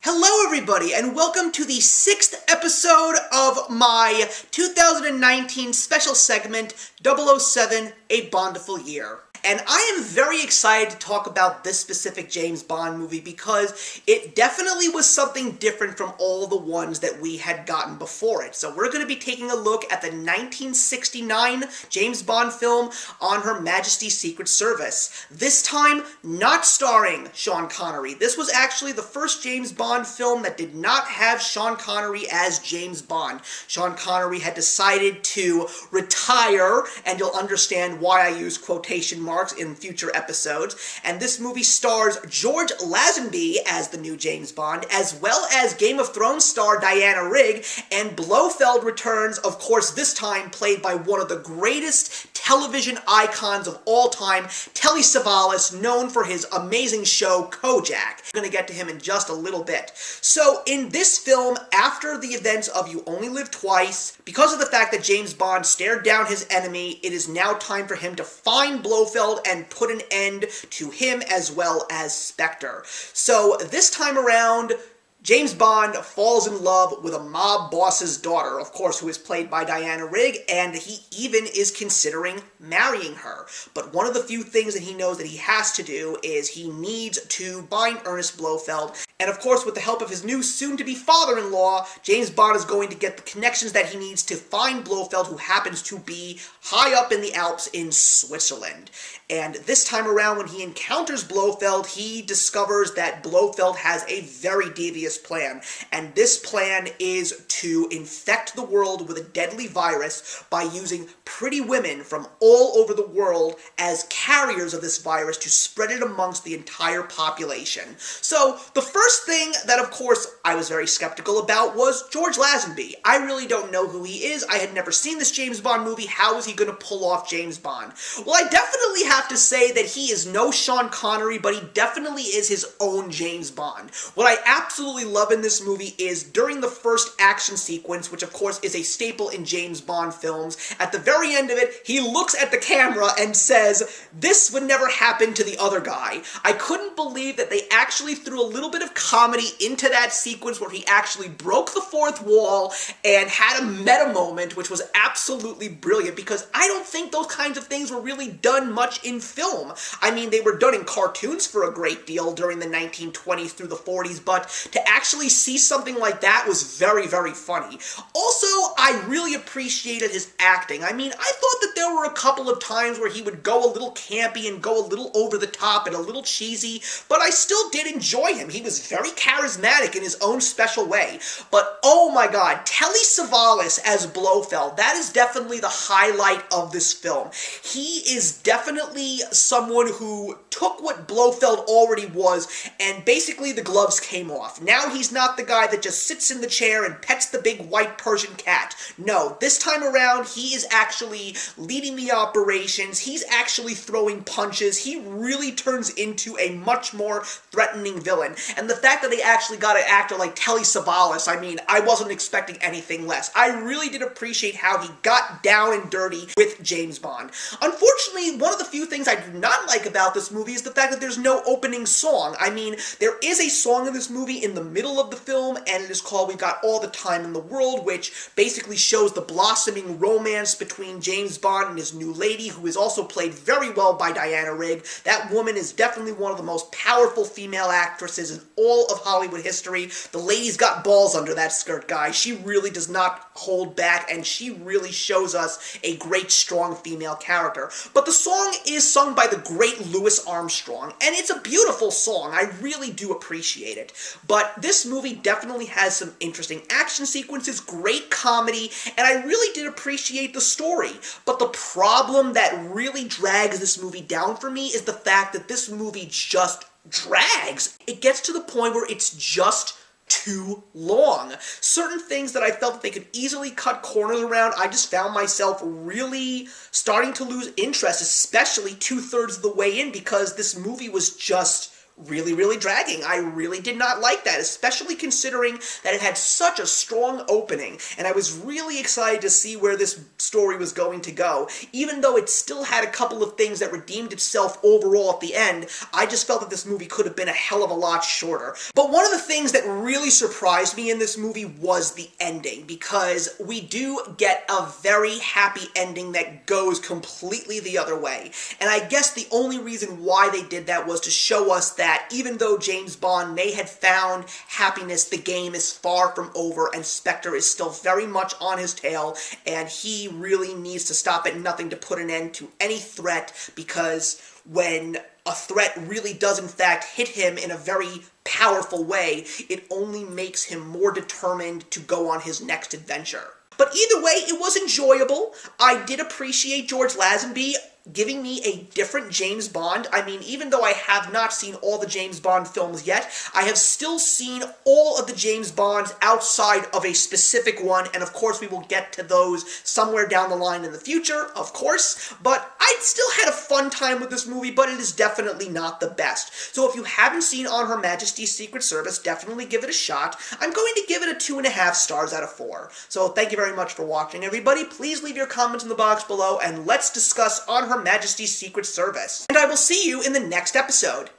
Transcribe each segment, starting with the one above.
Hello everybody, and welcome to the 6th episode of my 2019 special segment, 007, A Bondiful Year. And I am very excited to talk about this specific James Bond movie because it definitely was something different from all the ones that we had gotten before it. So we're going to be taking a look at the 1969 James Bond film on Her Majesty's Secret Service. This time, not starring Sean Connery. This was actually the first James Bond film that did not have Sean Connery as James Bond. Sean Connery had decided to retire, and you'll understand why I use quotation marks in future episodes, and this movie stars George Lazenby as the new James Bond, as well as Game of Thrones star Diana Rigg, and Blofeld returns, of course this time played by one of the greatest television icons of all time, Telly Savalas, known for his amazing show Kojak. I'm gonna get to him in just a little bit. So in this film, after the events of You Only Live Twice, because of the fact that James Bond stared down his enemy, it is now time for him to find Blofeld and put an end to him as well as Spectre. So this time around, James Bond falls in love with a mob boss's daughter, of course, who is played by Diana Rigg, and he even is considering marrying her. But one of the few things that he knows that he has to do is he needs to bind Ernest Blofeld. And of course, with the help of his new soon-to-be father-in-law, James Bond is going to get the connections that he needs to find Blofeld, who happens to be high up in the Alps in Switzerland. And this time around, when he encounters Blofeld, he discovers that Blofeld has a very devious plan. And this plan is to infect the world with a deadly virus by using pretty women from all over the world as carriers of this virus to spread it amongst the entire population. So, the first thing that, of course, I was very skeptical about was George Lazenby. I really don't know who he is. I had never seen this James Bond movie. How is he going to pull off James Bond? Well, I definitely have to say that he is no Sean Connery, but he definitely is his own James Bond. What I absolutely love in this movie is during the first action sequence, which of course is a staple in James Bond films, at the very end of it, he looks at the camera and says, "This would never happen to the other guy." I couldn't believe that they actually threw a little bit of comedy into that sequence where he actually broke the fourth wall and had a meta moment, which was absolutely brilliant, because I don't think those kinds of things were really done much in film. I mean, they were done in cartoons for a great deal during the 1920s through the 40s, but to actually see something like that was very, very funny. Also, I really appreciated his acting. I mean, I thought that there were a couple of times where he would go a little campy and go a little over the top and a little cheesy, but I still did enjoy him. He was very charismatic in his own special way. But oh my god, Telly Savalas as Blofeld, that is definitely the highlight of this film. He is definitely someone who took what Blofeld already was, and basically the gloves came off. Now he's not the guy that just sits in the chair and pets the big white Persian cat. No, this time around, he is actually leading the operations. He's actually throwing punches. He really turns into a much more threatening villain. And the fact that they actually got an actor like Telly Savalas, I mean, I wasn't expecting anything less. I really did appreciate how he got down and dirty with James Bond. Unfortunately, one of the few things I do not like about this movie is the fact that there's no opening song. I mean, there is a song in this movie in the middle of the film, and it is called We've Got All the Time in the World, which basically shows the blossoming romance between James Bond and his new lady, who is also played very well by Diana Rigg. That woman is definitely one of the most powerful female actresses in all of Hollywood history. The lady's got balls under that skirt, guys. She really does not hold back, and she really shows us a great, strong female character. But the song is sung by the great Louis Armstrong, and it's a beautiful song. I really do appreciate it. But this movie definitely has some interesting action sequences, great comedy, and I really did appreciate the story. But the problem that really drags this movie down for me is the fact that this movie just drags. It gets to the point where it's just too long. Certain things that I felt that they could easily cut corners around, I just found myself really starting to lose interest, especially 2/3 of the way in, because this movie was just really, really dragging. I really did not like that, especially considering that it had such a strong opening, and I was really excited to see where this story was going to go. Even though it still had a couple of things that redeemed itself overall at the end, I just felt that this movie could have been a hell of a lot shorter. But one of the things that really surprised me in this movie was the ending, because we do get a very happy ending that goes completely the other way. And I guess the only reason why they did that was to show us that even though James Bond may have found happiness, the game is far from over, and Spectre is still very much on his tail, and he really needs to stop at nothing to put an end to any threat, because when a threat really does in fact hit him in a very powerful way, it only makes him more determined to go on his next adventure. But either way, it was enjoyable. I did appreciate George Lazenby giving me a different James Bond. I mean, even though I have not seen all the James Bond films yet, I have still seen all of the James Bonds outside of a specific one, and of course we will get to those somewhere down the line in the future, of course, but I still had a fun time with this movie, but it is definitely not the best. So if you haven't seen On Her Majesty's Secret Service, definitely give it a shot. I'm going to give it a 2.5 stars out of 4. So thank you very much for watching, everybody. Please leave your comments in the box below, and let's discuss On Her Majesty's Secret Service. And I will see you in the next episode.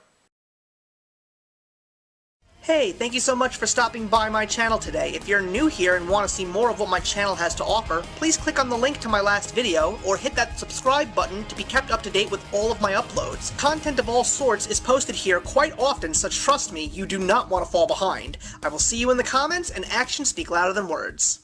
Hey, thank you so much for stopping by my channel today. If you're new here and want to see more of what my channel has to offer, please click on the link to my last video, or hit that subscribe button to be kept up to date with all of my uploads. Content of all sorts is posted here quite often, so trust me, you do not want to fall behind. I will see you in the comments, and actions speak louder than words.